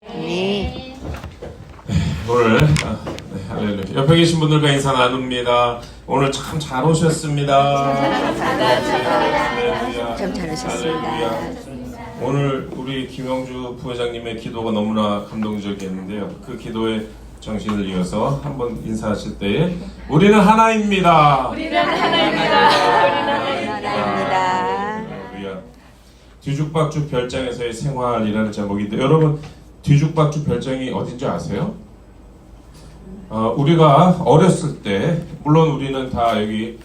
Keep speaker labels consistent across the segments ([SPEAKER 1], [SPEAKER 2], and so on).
[SPEAKER 1] 네.
[SPEAKER 2] 오늘 할렐루야. 옆에 계신 분들과 인사 나눕니다. 오늘 참 잘 오셨습니다.
[SPEAKER 1] 참 잘 오셨습니다.
[SPEAKER 2] 할렐루야. 오늘 우리 김영주 부회장님의 기도가 너무나 감동적이었는데요. 그 기도의 정신을 이어서 한번 인사하실 때에 우리는 하나입니다.
[SPEAKER 1] 우리는 하나입니다.
[SPEAKER 2] 할렐루야. 뒤죽박죽 별장에서의 생활이라는 제목인데 여러분 뒤죽박죽 별장이 어딘지 아세요? 우리가 어렸을 때 물론 우리는 다 여기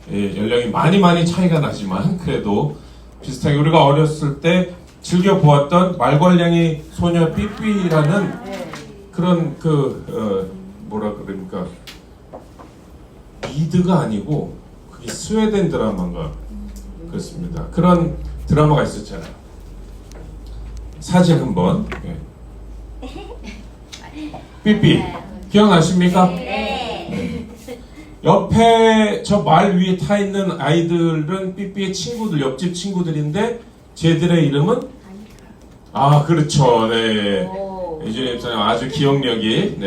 [SPEAKER 2] 연령이 많이 차이가 나지만 그래도 비슷하게 우리가 어렸을 때 즐겨 보았던 말괄량이 소녀 삐삐라는 그런 뭐라 그럽니까 미드가 아니고 그게 스웨덴 드라마인가 그렇습니다. 그런 드라마가 있었잖아요. 사진 한번 삐삐 기억나십니까? 네. 옆에 저 말 위에 타 있는 아이들은 삐삐의 친구들, 옆집 친구들인데 쟤들의 이름은 그렇죠. 네. 이준희 입사님 아주 기억력이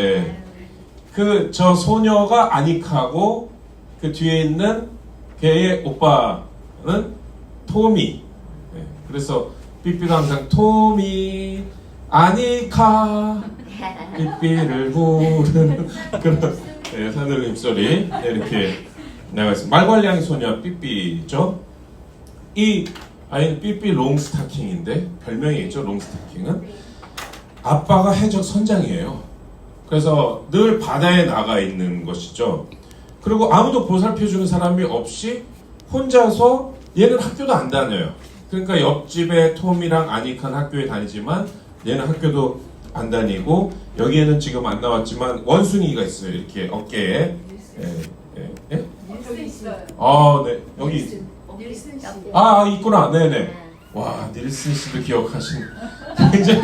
[SPEAKER 2] 그 저 소녀가 아니카고 그 뒤에 있는 걔의 오빠는 토미. 그래서 삐삐가 항상 토미 아니카 삐삐를 부르는 그런 사늘 입소리 이렇게 나가있습니다. 말괄량이 소녀 삐삐죠. 이 아이는 삐삐 롱스타킹인데 별명이 있죠. 롱스타킹은 아빠가 해적 선장이에요. 그래서 늘 바다에 나가 있는 것이죠. 그리고 아무도 보살펴주는 사람이 없이 혼자서 얘는 학교도 안 다녀요. 그러니까 옆집에 톰이랑 아니칸 학교에 다니지만 얘는 학교도 안 다니고 여기에는 지금 안 나왔지만 원숭이가 있어요. 이렇게 어깨에.
[SPEAKER 3] 여기 있어요.
[SPEAKER 2] 네. 여기.
[SPEAKER 3] 닐슨 씨.
[SPEAKER 2] 있구나. 네네. 와, 닐슨 씨도 기억하신. 굉장히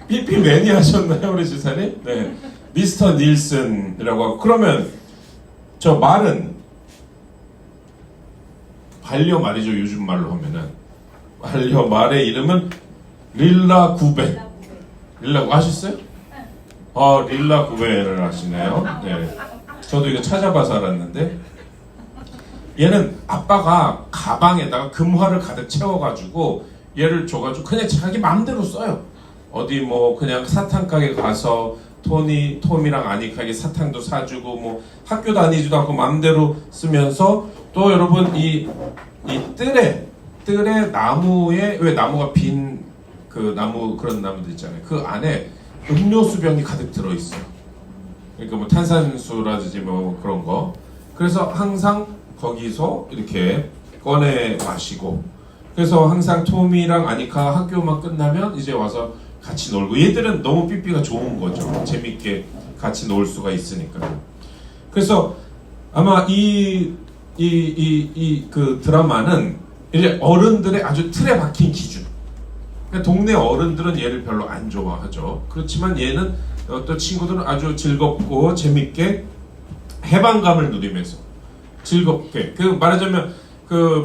[SPEAKER 2] 삐삐 매니아셨나요, 우리 지사님? 네. 미스터 닐슨이라고 하고. 그러면 저 말은 반려 말이죠. 요즘 말로 하면은 반려 말의 이름은 릴라 구벤. 릴라 아셨어요? 릴라 구벤을 아시네요. 네. 저도 이거 찾아봐서 알았는데 얘는 아빠가 가방에다가 금화를 가득 채워가지고 얘를 줘가지고 그냥 자기 마음대로 써요. 어디 뭐 그냥 사탕 가게 가서 톰이랑 아니카에게 사탕도 사주고 뭐 학교 다니지도 않고 마음대로 쓰면서 또 여러분 이 뜰에 나무에 왜 나무가 빈 그 나무 그런 나무들 있잖아요. 그 안에 음료수 병이 가득 들어 있어요. 그러니까 뭐 탄산수라든지 뭐 그런 거. 그래서 항상 거기서 이렇게 꺼내 마시고. 그래서 항상 톰이랑 아니카 학교만 끝나면 이제 와서 같이 놀고. 얘들은 너무 삐삐가 좋은 거죠. 재밌게 같이 놀 수가 있으니까. 그래서 아마 그 드라마는 이제 어른들의 아주 틀에 박힌 기준. 그러니까 동네 어른들은 얘를 별로 안 좋아하죠. 그렇지만 얘는 또 친구들은 아주 즐겁고 재밌게 해방감을 누리면서 즐겁게 말하자면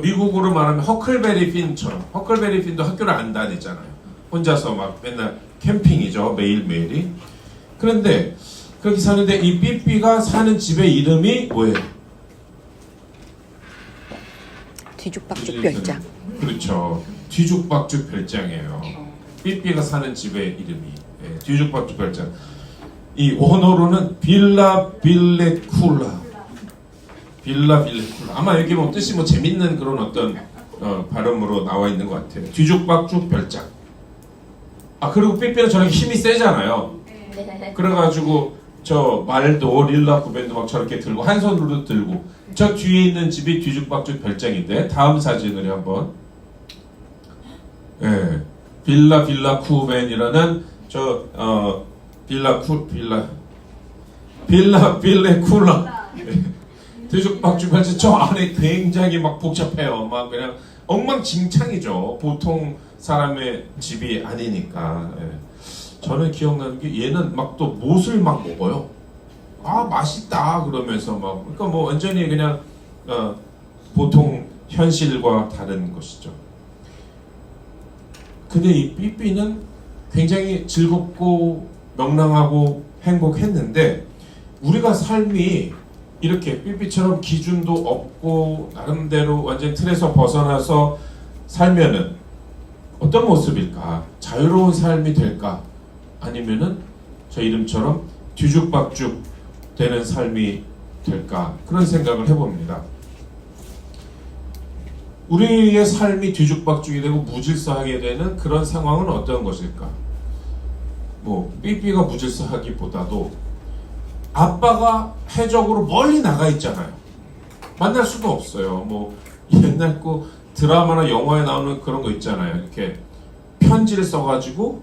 [SPEAKER 2] 미국으로 말하면 허클베리 핀처럼 허클베리 핀도 학교를 안 다니잖아요. 혼자서 막 맨날 캠핑이죠. 매일매일이. 그런데 그렇게 사는데 이 삐삐가 사는 집의 이름이 뭐예요?
[SPEAKER 1] 뒤죽박죽 별장.
[SPEAKER 2] 그렇죠. 뒤죽박죽 별장이에요. 삐삐가 사는 집의 이름이 뒤죽박죽 별장. 이 원어로는 빌라 빌레쿨라. 아마 여기 뭐 뜻이 뭐 재밌는 그런 어떤 발음으로 나와 있는 것 같아요. 뒤죽박죽 별장. 그리고 삐삐는 저렇게 힘이 세잖아요. 그래가지고 저 말도 릴라 구벤도 막 저렇게 들고 한 손으로 들고 저 뒤에 있는 집이 뒤죽박죽 별장인데 다음 사진을 한번 빌라 쿠벤이라는 빌레쿨라 뒤죽박죽 별장 저 안에 굉장히 막 복잡해요. 막 그냥 엉망진창이죠. 보통 사람의 집이 아니니까. 저는 기억나는 게 얘는 막 또 못을 막 먹어요. 맛있다 그러면서 막 그러니까 뭐 완전히 그냥 보통 현실과 다른 것이죠. 근데 이 삐삐는 굉장히 즐겁고 명랑하고 행복했는데 우리가 삶이 이렇게 삐삐처럼 기준도 없고 나름대로 완전 틀에서 벗어나서 살면은 어떤 모습일까? 자유로운 삶이 될까? 아니면은 저 이름처럼 뒤죽박죽 되는 삶이 될까? 그런 생각을 해봅니다. 우리의 삶이 뒤죽박죽이 되고 무질서하게 되는 그런 상황은 어떤 것일까? 뭐 삐삐가 무질서하기보다도 아빠가 해적으로 멀리 나가 있잖아요. 만날 수도 없어요. 뭐 옛날 그 드라마나 영화에 나오는 그런 거 있잖아요. 이렇게 편지를 써가지고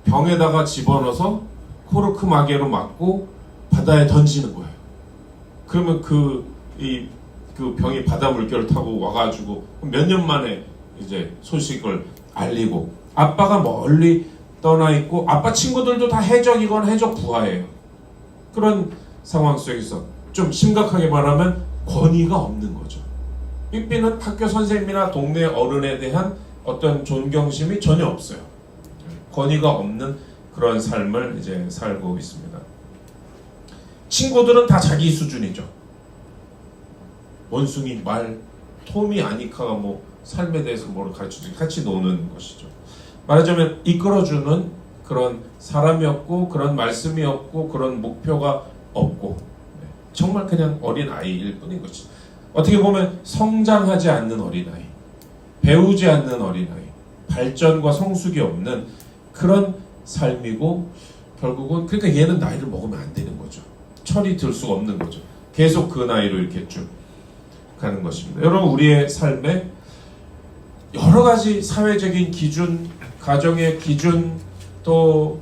[SPEAKER 2] 병에다가 집어넣어서 코르크 마개로 막고 바다에 던지는 거예요. 그러면 그 병이 바다 물결을 타고 와가지고 몇 년 만에 이제 소식을 알리고 아빠가 멀리 떠나 있고 아빠 친구들도 다 해적이건 해적 부하예요. 그런 상황 속에서 좀 심각하게 말하면 권위가 없는 거죠. 삐삐는 학교 선생님이나 동네 어른에 대한 어떤 존경심이 전혀 없어요. 권위가 없는 그런 삶을 이제 살고 있습니다. 친구들은 다 자기 수준이죠. 원숭이, 말, 톰이, 아니카가 뭐 삶에 대해서 뭐를 가르쳐주고 같이 노는 것이죠. 말하자면 이끌어주는 그런 사람이 없고 그런 말씀이 없고 그런 목표가 없고 정말 그냥 어린 아이일 뿐인 거죠. 어떻게 보면 성장하지 않는 어린아이, 배우지 않는 어린아이, 발전과 성숙이 없는 그런 삶이고 결국은 그러니까 얘는 나이를 먹으면 안 되는 거죠. 철이 들 수가 없는 거죠. 계속 그 나이로 이렇게 쭉 가는 것입니다. 여러분 우리의 삶에 여러 가지 사회적인 기준, 가정의 기준, 또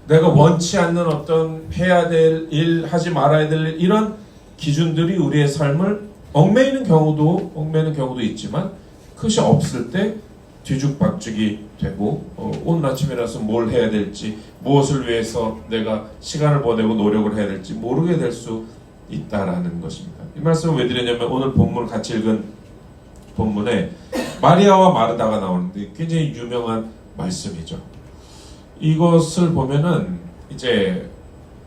[SPEAKER 2] 내가 원치 않는 어떤 해야 될 일, 하지 말아야 될 일, 이런 기준들이 우리의 삶을 얽매이는 경우도 있지만 그것이 없을 때 뒤죽박죽이 되고 오늘 아침이라서 뭘 해야 될지, 무엇을 위해서 내가 시간을 보내고 노력을 해야 될지 모르게 될 수 있다라는 것입니다. 이 말씀을 왜 드렸냐면 오늘 본문을 같이 읽은 본문에 마리아와 마르다가 나오는데 굉장히 유명한 말씀이죠. 이것을 보면은 이제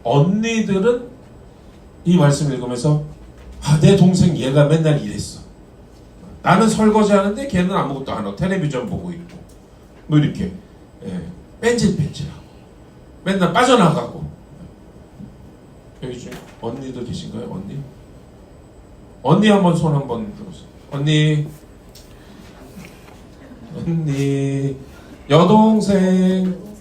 [SPEAKER 2] 언니들은 이 말씀을 읽으면서 내 동생 얘가 맨날 이랬어. 나는 설거지 하는데 걔는 아무것도 안 하고 텔레비전 보고 있고 뭐 이렇게 뺀질뺀질하고 맨날 빠져나가고. 여기 중에 언니도 계신가요? 언니 한번 손 한번 들어보세요. 언니 여동생.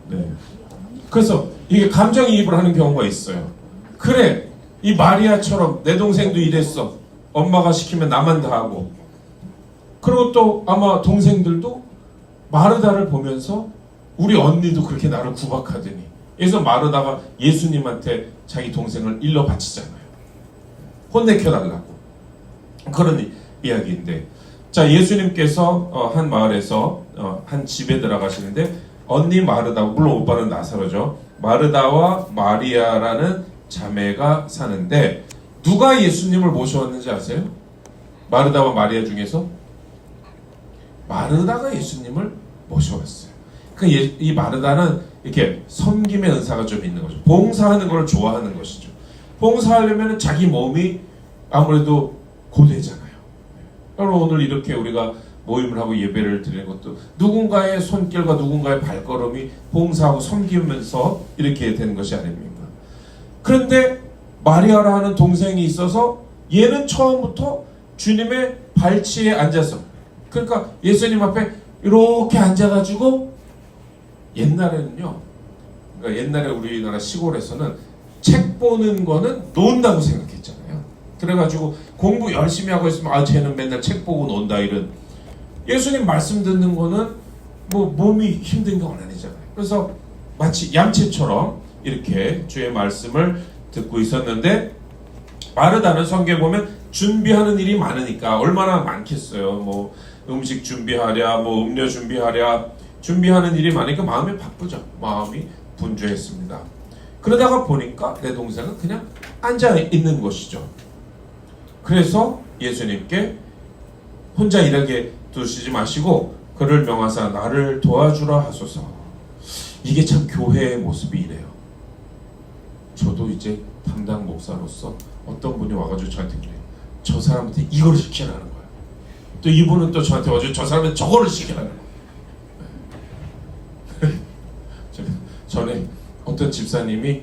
[SPEAKER 2] 네. 그래서 이게 감정이입을 하는 경우가 있어요. 그래, 이 마리아처럼 내 동생도 이랬어. 엄마가 시키면 나만 다 하고. 그리고 또 아마 동생들도 마르다를 보면서 우리 언니도 그렇게 나를 구박하더니. 그래서 마르다가 예수님한테 자기 동생을 일러 바치잖아요. 혼내켜달라고. 그런 이야기인데, 자, 예수님께서 한 마을에서 한 집에 들어가시는데 언니 마르다, 물론 오빠는 나사로죠. 마르다와 마리아라는 자매가 사는데 누가 예수님을 모셔왔는지 아세요? 마르다와 마리아 중에서 마르다가 예수님을 모셔왔어요. 이 마르다는 이렇게 섬김의 은사가 좀 있는 거죠. 봉사하는 걸 좋아하는 것이죠. 봉사하려면 자기 몸이 아무래도 고되잖아요. 여러분 오늘 이렇게 우리가 모임을 하고 예배를 드리는 것도 누군가의 손길과 누군가의 발걸음이 봉사하고 섬기면서 이렇게 되는 것이 아닙니까? 그런데 마리아라 하는 동생이 있어서 얘는 처음부터 주님의 발치에 앉아서, 그러니까 예수님 앞에 이렇게 앉아가지고, 옛날에는요, 그러니까 옛날에 우리나라 시골에서는 책 보는 거는 논다고 생각했잖아요. 그래가지고 공부 열심히 하고 있으면 쟤는 맨날 책 보고 논다, 이런. 예수님 말씀 듣는 거는 뭐 몸이 힘든 건 아니잖아요. 그래서 마치 얌체처럼 이렇게 주의 말씀을 듣고 있었는데, 마르다는 성경에 보면 준비하는 일이 많으니까 얼마나 많겠어요. 뭐 음식 준비하랴, 뭐 음료 준비하랴, 준비하는 일이 많으니까 마음이 바쁘죠. 마음이 분주했습니다. 그러다가 보니까 내 동생은 그냥 앉아 있는 것이죠. 그래서 예수님께 혼자 일하게 두시지 마시고 그를 명하사 나를 도와주라 하소서. 이게 참 교회의 모습이 이래요. 저도 이제 담당 목사로서 어떤 분이 와가지고 저한테 그래요. 저 사람한테 이거를 시키라는 거예요. 또 이분은 또 저한테 와가지고 저 사람한테 저거를 시키라는 거예요. 전에 어떤 집사님이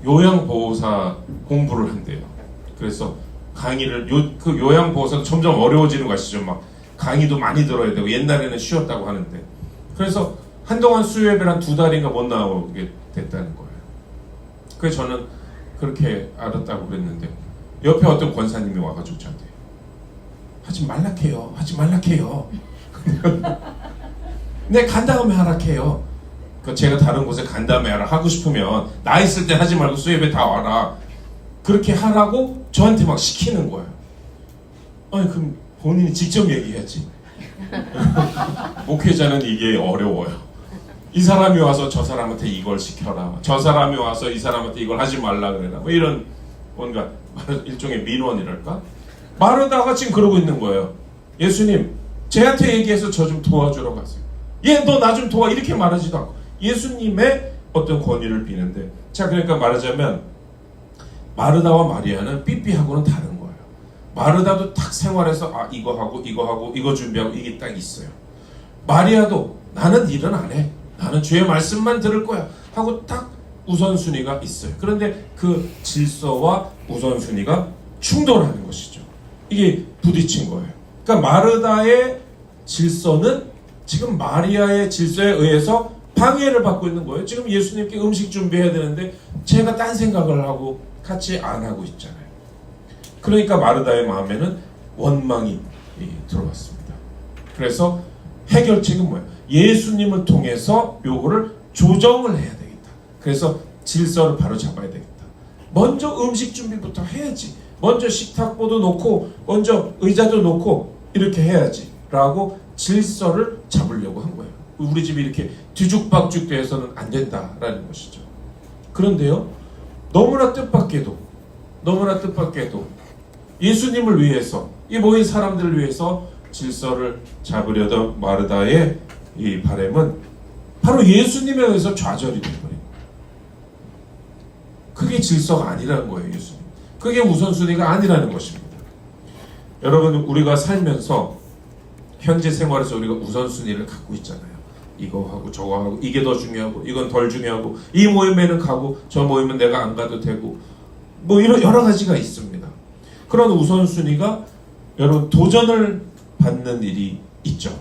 [SPEAKER 2] 요양보호사 공부를 한대요. 그래서 강의를 그 요양보호사도 점점 어려워지는 거 아시죠? 막 강의도 많이 들어야 되고 옛날에는 쉬었다고 하는데 그래서 한동안 수요예배를 한 2달인가 못 나오게 됐다는 거예요. 그래서 저는 그렇게 알았다고 그랬는데 옆에 어떤 권사님이 와가지고 저한테 하지 말라해요. 하지 말라해요. 내 간 다음에 하라해요. 제가 다른 곳에 간 다음에 하고 싶으면 나 있을 때 하지 말고 수요예배 다 와라. 그렇게 하라고 저한테 막 시키는 거예요. 아니 그럼 본인이 직접 얘기해야지. 목회자는 이게 어려워요. 이 사람이 와서 저 사람한테 이걸 시켜라. 저 사람이 와서 이 사람한테 이걸 하지 말라 그래라. 뭐 이런 뭔가 일종의 민원이랄까? 마르다가 지금 그러고 있는 거예요. 예수님, 쟤한테 얘기해서 저 좀 도와주러 가세요. 얘 너 나 좀 도와 이렇게 말하지도 않고 예수님의 어떤 권위를 비는데 자 그러니까 말하자면 마르다와 마리아는 삐삐하고는 다른 거예요. 마르다도 딱 생활에서 아 이거 하고 이거 준비하고 이게 딱 있어요. 마리아도 나는 일은 안 해. 나는 주의 말씀만 들을 거야 하고 딱 우선순위가 있어요. 그런데 그 질서와 우선순위가 충돌하는 것이죠. 이게 부딪힌 거예요. 그러니까 마르다의 질서는 지금 마리아의 질서에 의해서 방해를 받고 있는 거예요. 지금 예수님께 음식 준비해야 되는데 제가 딴 생각을 하고 같이 안 하고 있잖아요. 그러니까 마르다의 마음에는 원망이 들어왔습니다. 그래서 해결책은 뭐예요? 예수님을 통해서 요거를 조정을 해야 되겠다. 그래서 질서를 바로 잡아야 되겠다. 먼저 음식 준비부터 해야지. 먼저 식탁보도 놓고 먼저 의자도 놓고 이렇게 해야지 라고 질서를 잡으려고 한 거예요. 우리 집이 이렇게 뒤죽박죽 돼서는 안 된다라는 것이죠. 그런데요, 너무나 뜻밖에도 예수님을 위해서 이 모인 사람들을 위해서 질서를 잡으려던 마르다의 이 바람은 바로 예수님에 의해서 좌절이 되어버린 거예요. 그게 질서가 아니라는 거예요. 예수님. 그게 우선순위가 아니라는 것입니다. 여러분 우리가 살면서 현재 생활에서 우리가 우선순위를 갖고 있잖아요. 이거 하고 저거 하고 이게 더 중요하고 이건 덜 중요하고 이 모임에는 가고 저 모임은 내가 안 가도 되고 뭐 이런 여러 가지가 있습니다. 그런 우선순위가 여러분 도전을 받는 일이 있죠.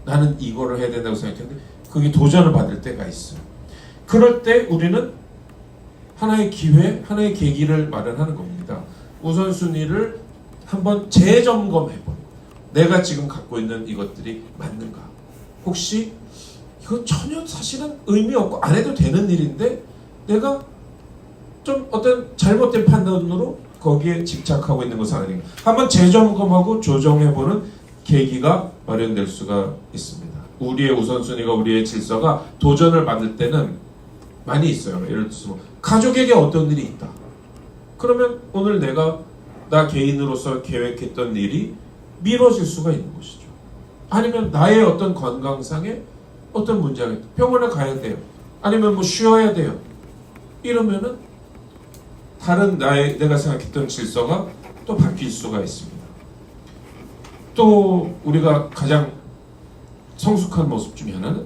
[SPEAKER 2] 나는 이거를 해야 된다고 생각했는데 그게 도전을 받을 때가 있어요. 그럴 때 우리는 하나의 기회, 하나의 계기를 마련하는 겁니다. 우선순위를 한번 재점검해보는 내가 지금 갖고 있는 이것들이 맞는가? 혹시 이거 전혀 사실은 의미 없고 안 해도 되는 일인데 내가 좀 어떤 잘못된 판단으로 거기에 집착하고 있는 것은 아닌가? 한번 재점검하고 조정해보는 계기가 마련될 수가 있습니다. 우리의 우선순위가 우리의 질서가 도전을 받을 때는 많이 있어요. 예를 들어서 가족에게 어떤 일이 있다. 그러면 오늘 내가 나 개인으로서 계획했던 일이 미뤄질 수가 있는 것이죠. 아니면 나의 어떤 건강상에 어떤 문제가 있다. 병원에 가야 돼요. 아니면 뭐 쉬어야 돼요. 이러면은 다른 내가 생각했던 질서가 또 바뀔 수가 있습니다. 또 우리가 가장 성숙한 모습 중에 하나는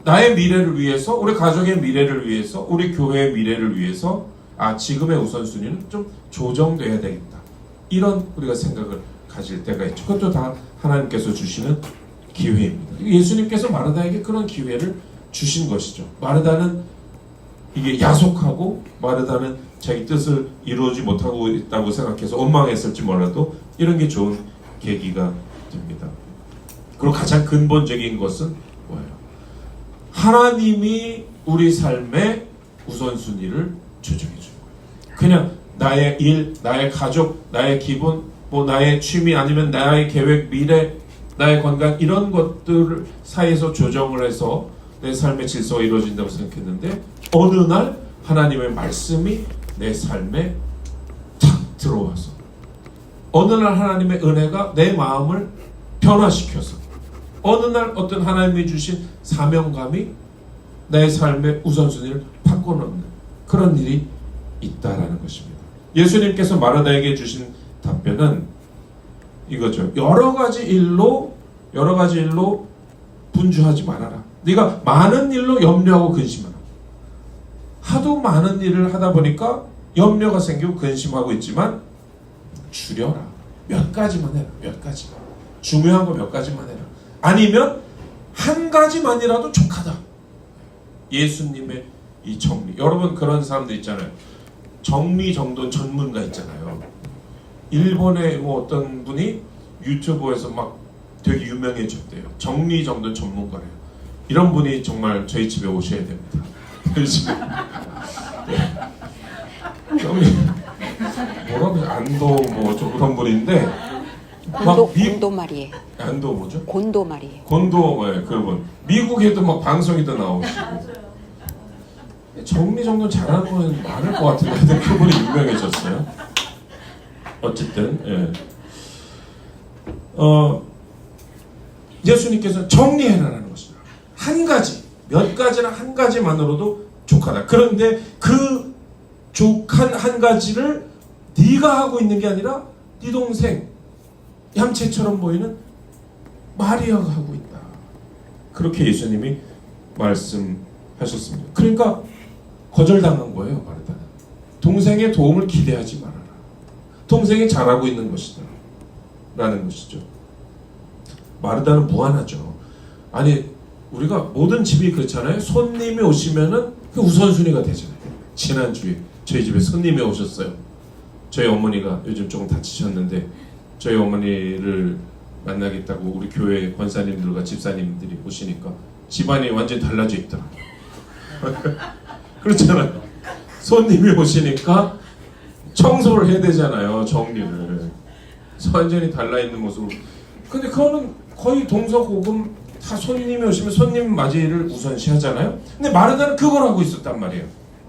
[SPEAKER 2] 나의 미래를 위해서, 우리 가족의 미래를 위해서, 우리 교회의 미래를 위해서 지금의 우선순위는 좀 조정돼야 되겠다. 이런 우리가 생각을 가질 때가 있죠. 그것도 다 하나님께서 주시는 기회입니다. 예수님께서 마르다에게 그런 기회를 주신 것이죠. 마르다는 이게 야속하고 마르다는 자기 뜻을 이루지 못하고 있다고 생각해서 원망했을지 몰라도 이런 게 좋은 계기가 됩니다. 그리고 가장 근본적인 것은 뭐예요? 하나님이 우리 삶의 우선순위를 조정해 주는 거예요. 그냥 나의 일, 나의 가족, 나의 기분, 뭐 나의 취미 아니면 나의 계획, 미래, 나의 건강 이런 것들 사이에서 조정을 해서 내 삶의 질서가 이루어진다고 생각했는데 어느 날 하나님의 말씀이 내 삶에 탁 들어와서 어느 날 하나님의 은혜가 내 마음을 변화시켜서 어느 날 어떤 하나님이 주신 사명감이 내 삶의 우선순위를 바꿔놓는 그런 일이 있다라는 것입니다. 예수님께서 마르다에게 주신 답변은 이거죠. 여러 가지 일로 분주하지 말아라. 네가 많은 일로 염려하고 근심하라. 하도 많은 일을 하다 보니까 염려가 생기고 근심하고 있지만 줄여라. 몇 가지만 해라. 몇 가지. 중요한 거 몇 가지만 해라. 아니면 한 가지만이라도 족하다. 예수님의 이 정리. 여러분 그런 사람들 있잖아요. 정리정돈 전문가 있잖아요. 일본의 뭐 어떤 분이 유튜브에서 막 되게 유명해졌대요. 정리정돈 전문가래요. 이런 분이 정말 저희 집에 오셔야 됩니다. 뭐라고 안도 뭐 좀 그런 분인데
[SPEAKER 1] 곤도마리에.
[SPEAKER 2] 안도 뭐죠?
[SPEAKER 1] 곤도마리에.
[SPEAKER 2] 곤도 그분 미국에도 막 방송에도 나오시고 정리정돈 잘하는 건 많을 것 같은데 그분이 유명해졌어요. 어쨌든 예수님께서 정리해라라는 것이다. 한 가지, 몇 가지나 한 가지만으로도 족하다. 그런데 그 족한 한 가지를 네가 하고 있는 게 아니라 네 동생 얌체처럼 보이는 마리아가 하고 있다. 그렇게 예수님이 말씀하셨습니다. 그러니까 거절당한 거예요. 마르다는. 동생의 도움을 기대하지 말아라. 동생이 잘하고 있는 것이다. 라는 것이죠. 마르다는 무한하죠. 아니 우리가 모든 집이 그렇잖아요. 손님이 오시면은 그 우선순위가 되잖아요. 지난주에 저희 집에 손님이 오셨어요. 저희 어머니가 요즘 조금 다치셨는데 저희 어머니를 만나겠다고 우리 교회 권사님들과 집사님들이 오시니까 집안이 완전히 달라져 있더라고요. 그렇잖아요. 손님이 오시니까 청소를 해야 되잖아요. 정리를. 완전히 달라있는 모습으로. 근데 그거는 거의 동서고금 다 손님이 오시면 손님 맞이를 우선시 하잖아요. 근데 마르다는 그걸 하고 있었단 말이에요.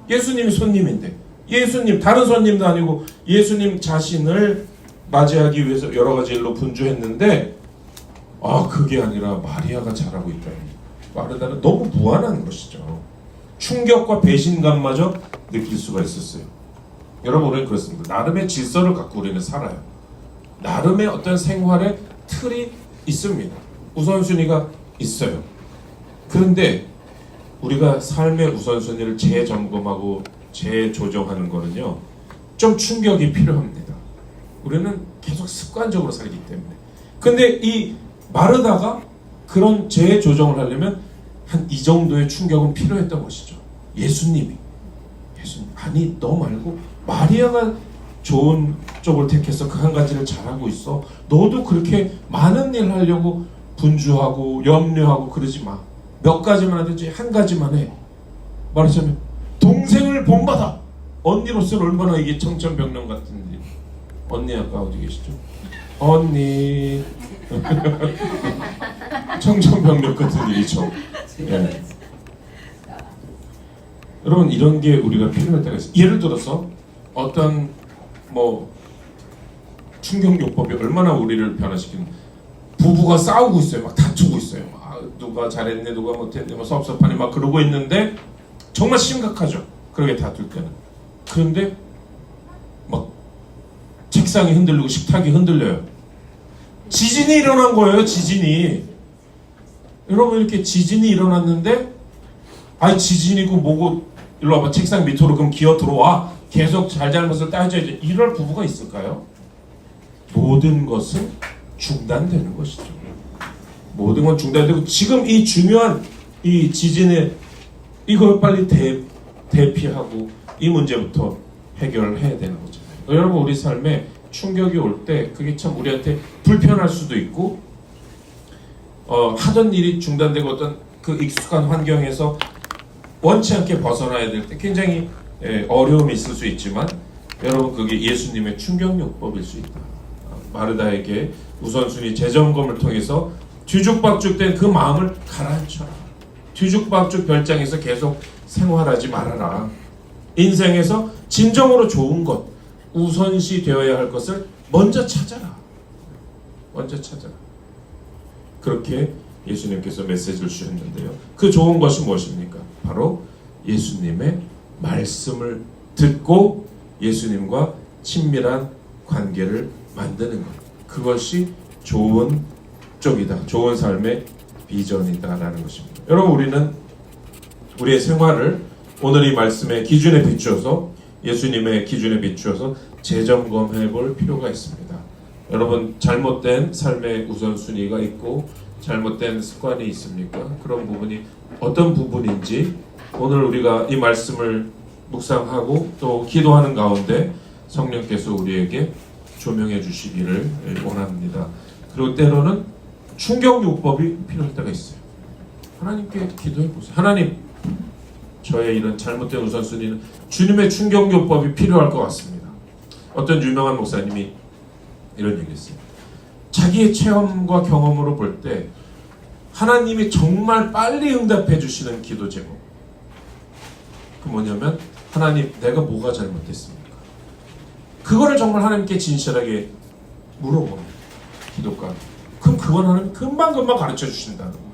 [SPEAKER 2] 예수님이 손님인데 예수님 다른 손님도 아니고 예수님 자신을 맞이하기 위해서 여러 가지 일로 분주했는데 그게 아니라 마리아가 잘하고 있다니. 마르다는 너무 무한한 것이죠. 충격과 배신감마저 느낄 수가 있었어요. 여러분 우리는 그렇습니다. 나름의 질서를 갖고 우리는 살아요. 나름의 어떤 생활의 틀이 있습니다. 우선순위가 있어요. 그런데 우리가 삶의 우선순위를 재점검하고 재조정하는 거는요 좀 충격이 필요합니다. 우리는 계속 습관적으로 살기 때문에. 근데 이 마르다가 그런 재조정을 하려면 한 이 정도의 충격은 필요했던 것이죠. 예수님 아니 너 말고 마리아가 좋은 쪽을 택해서 그 한 가지를 잘하고 있어. 너도 그렇게 많은 일 하려고 분주하고 염려하고 그러지 마. 몇 가지만 하든지 한 가지만 해. 말하자면 동생을 본받아. 언니로서는 얼마나 이게 청천벽력 같은 일. 언니 아까 어디 계시죠? 언니 청천벽력 같은 일이죠. 예. 여러분 이런 게 우리가 필요할 때가 있어요. 예를 들어서 어떤 뭐 충격요법이 얼마나 우리를 변화시키는. 부부가 싸우고 있어요. 막 다투고 있어요. 누가 잘했네 누가 못했네 뭐 섭섭하네 막 그러고 있는데 정말 심각하죠. 그렇게 다툴 때는. 그런데 막 책상이 흔들리고 식탁이 흔들려요. 지진이 일어난 거예요. 지진이. 여러분 이렇게 지진이 일어났는데 지진이고 뭐고 일로 와봐 책상 밑으로 그럼 기어 들어와 계속 잘잘못을 따져야지. 이럴 부부가 있을까요? 모든 것은 중단되는 것이죠. 모든 건 중단되고 지금 이 중요한 이 지진에 이걸 빨리 대피하고 이 문제부터 해결해야 되는 거죠. 여러분 우리 삶에 충격이 올 때 그게 참 우리한테 불편할 수도 있고 하던 일이 중단되고 어떤 그 익숙한 환경에서 원치 않게 벗어나야 될 때 굉장히 어려움이 있을 수 있지만 여러분 그게 예수님의 충격요법일 수 있다. 마르다에게 우선순위 재점검을 통해서 뒤죽박죽된 그 마음을 가라앉혀라. 뒤죽박죽 별장에서 계속 생활하지 말아라. 인생에서 진정으로 좋은 것, 우선시 되어야 할 것을 먼저 찾아라. 먼저 찾아라. 그렇게 예수님께서 메시지를 주셨는데요. 그 좋은 것이 무엇입니까? 바로 예수님의 말씀을 듣고 예수님과 친밀한 관계를 만드는 것. 그것이 좋은 쪽이다. 좋은 삶의 비전이다라는 것입니다. 여러분, 우리는 우리의 생활을 오늘 이 말씀의 기준에 비추어서, 예수님의 기준에 비추어서 재점검해 볼 필요가 있습니다. 여러분, 잘못된 삶의 우선순위가 있고 잘못된 습관이 있습니까? 그런 부분이 어떤 부분인지 오늘 우리가 이 말씀을 묵상하고 또 기도하는 가운데 성령께서 우리에게 조명해 주시기를 원합니다. 그리고 때로는 충격요법이 필요할 때가 있어요. 하나님께 기도해 보세요. 하나님, 저의 이런 잘못된 우선순위는 주님의 충격요법이 필요할 것 같습니다. 어떤 유명한 목사님이 이런 얘기했어요. 자기의 체험과 경험으로 볼 때 하나님이 정말 빨리 응답해 주시는 기도 제목, 그 뭐냐면, 하나님, 내가 뭐가 잘못됐습니까? 그거를 정말 하나님께 진실하게 물어보는 기도가, 그럼 그건 하나님 금방금방 가르쳐 주신다는 거예요.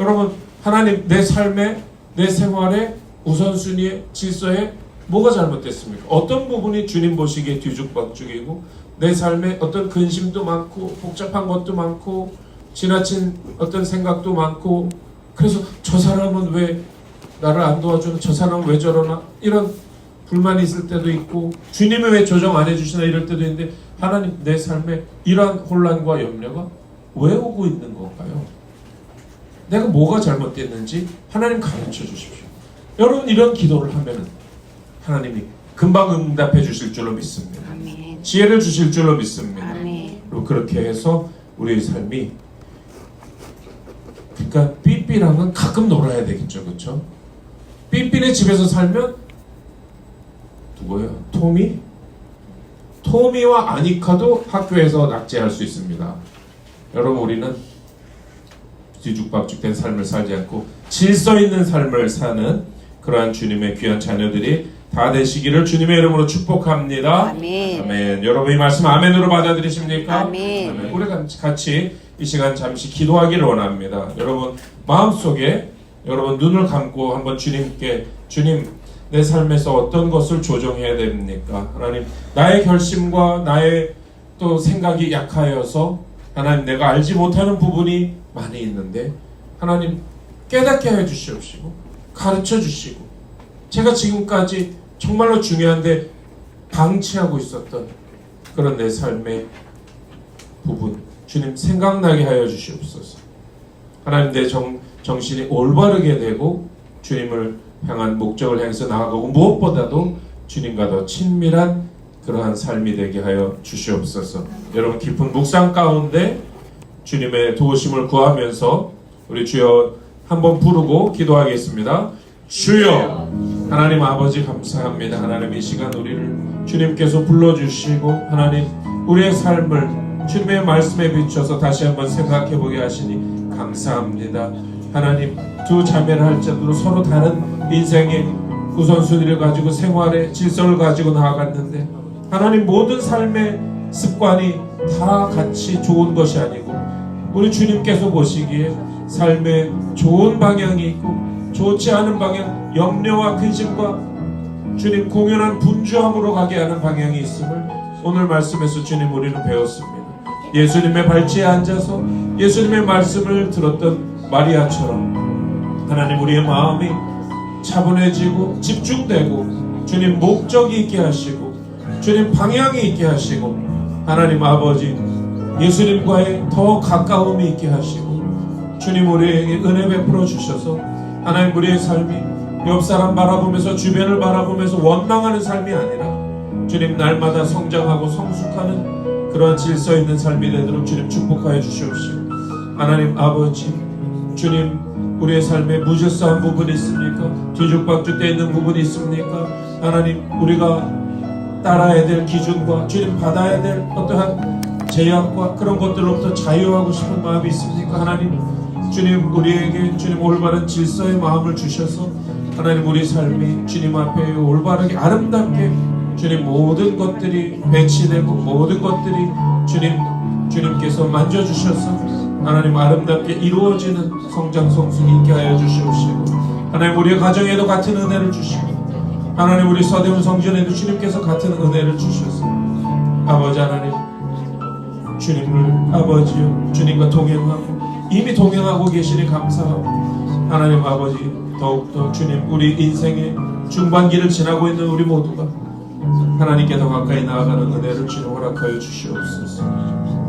[SPEAKER 2] 여러분, 하나님, 내 삶에, 내 생활에, 우선순위에, 질서에 뭐가 잘못됐습니까? 어떤 부분이 주님 보시기에 뒤죽박죽이고 내 삶에 어떤 근심도 많고 복잡한 것도 많고 지나친 어떤 생각도 많고, 그래서 저 사람은 왜 나를 안 도와주나, 저 사람은 왜 저러나, 이런 불만이 있을 때도 있고, 주님이 왜 조정 안 해주시나 이럴 때도 있는데, 하나님, 내 삶에 이러한 혼란과 염려가 왜 오고 있는 건가요? 내가 뭐가 잘못됐는지 하나님 가르쳐 주십시오. 여러분, 이런 기도를 하면은 하나님이 금방 응답해 주실 줄로 믿습니다.
[SPEAKER 1] 아멘.
[SPEAKER 2] 지혜를 주실 줄로 믿습니다.
[SPEAKER 1] 아멘.
[SPEAKER 2] 그리고 그렇게 해서 우리의 삶이, 그러니까 삐삐랑은 가끔 놀아야 되겠죠, 그렇죠? 삐삐네 집에서 살면 누구예요? 토미와 아니카도 학교에서 낙제할 수 있습니다. 여러분, 우리는 뒤죽박죽된 삶을 살지 않고 질서 있는 삶을 사는 그러한 주님의 귀한 자녀들이 다 되시기를 주님의 이름으로 축복합니다.
[SPEAKER 1] 아멘.
[SPEAKER 2] 아멘. 여러분, 이 말씀 아멘으로 받아들이십니까?
[SPEAKER 1] 아멘.
[SPEAKER 2] 아멘. 우리 같이 이 시간 잠시 기도하기를 원합니다. 여러분, 마음속에 여러분 눈을 감고 한번 주님께, 주님, 내 삶에서 어떤 것을 조정해야 됩니까? 하나님, 나의 결심과 나의 또 생각이 약하여서 하나님, 내가 알지 못하는 부분이 많이 있는데 하나님, 깨닫게 해 주시옵시고 가르쳐 주시고, 제가 지금까지 정말로 중요한데 방치하고 있었던 그런 내 삶의 부분, 주님 생각나게 하여 주시옵소서. 하나님, 내 정신이 올바르게 되고 주님을 향한 목적을 향해서 나아가고, 무엇보다도 주님과 더 친밀한 그러한 삶이 되게 하여 주시옵소서. 여러분, 깊은 묵상 가운데 주님의 도우심을 구하면서 우리 주여 한번 부르고 기도하겠습니다. 주여, 하나님 아버지 감사합니다. 하나님, 이 시간 우리를 주님께서 불러주시고 하나님, 우리의 삶을 주님의 말씀에 비춰서 다시 한번 생각해보게 하시니 감사합니다. 하나님, 두 자매를 할지라도 서로 다른 인생의 우선순위를 가지고 생활의 질서를 가지고 나아갔는데, 하나님, 모든 삶의 습관이 다 같이 좋은 것이 아니고 우리 주님께서 보시기에 삶의 좋은 방향이 있고 좋지 않은 방향, 염려와 근심과 주님 공연한 분주함으로 가게 하는 방향이 있음을 오늘 말씀에서 주님 우리는 배웠습니다. 예수님의 발치에 앉아서 예수님의 말씀을 들었던 마리아처럼 하나님, 우리의 마음이 차분해지고 집중되고 주님 목적이 있게 하시고 주님 방향이 있게 하시고, 하나님 아버지 예수님과의 더 가까움이 있게 하시고, 주님 우리에게 은혜 베풀어 주셔서 하나님, 우리의 삶이 옆 사람 바라보면서 주변을 바라보면서 원망하는 삶이 아니라 주님 날마다 성장하고 성숙하는 그러한 질서 있는 삶이 되도록 주님 축복하여 주시옵시고, 하나님 아버지, 주님 우리의 삶에 무질서한 부분이 있습니까? 뒤죽박죽되어 있는 부분이 있습니까? 하나님, 우리가 따라야 될 기준과 주님 받아야 될 어떠한 제약과 그런 것들로부터 자유하고 싶은 마음이 있습니까? 하나님, 주님 우리에게 주님 올바른 질서의 마음을 주셔서 하나님, 우리 삶이 주님 앞에 올바르게 아름답게 주님 모든 것들이 배치되고 모든 것들이 주님께서 만져주셔서 하나님 아름답게 이루어지는 성장 성숙 있게 하여 주시옵시고, 하나님 우리의 가정에도 같은 은혜를 주시고, 하나님 우리 서대문 성전에도 주님께서 같은 은혜를 주셔서 아버지 하나님 주님을 아버지요 주님과 동행하고 이미 동행하고 계시니 감사하고, 하나님 아버지 더욱더 주님 우리 인생의 중반기를 지나고 있는 우리 모두가 하나님께 더 가까이 나아가는 은혜를 주님 허락하여 주시옵소서.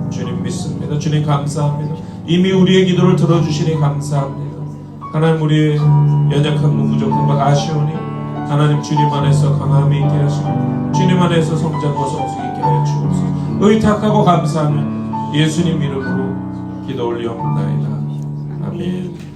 [SPEAKER 2] 주님 믿습니다. 주님 감사합니다. 이미 우리의 기도를 들어주시니 감사합니다. 하나님 우리의 연약함 부족한 것 아시오니 하나님 주님 안에서 강함이 있게 하시고 주님 안에서 성장과 성숙 있게 하여 주옵소서. 의탁하고 감사하며 예수님 이름으로 기도 올리옵나이다. 아멘.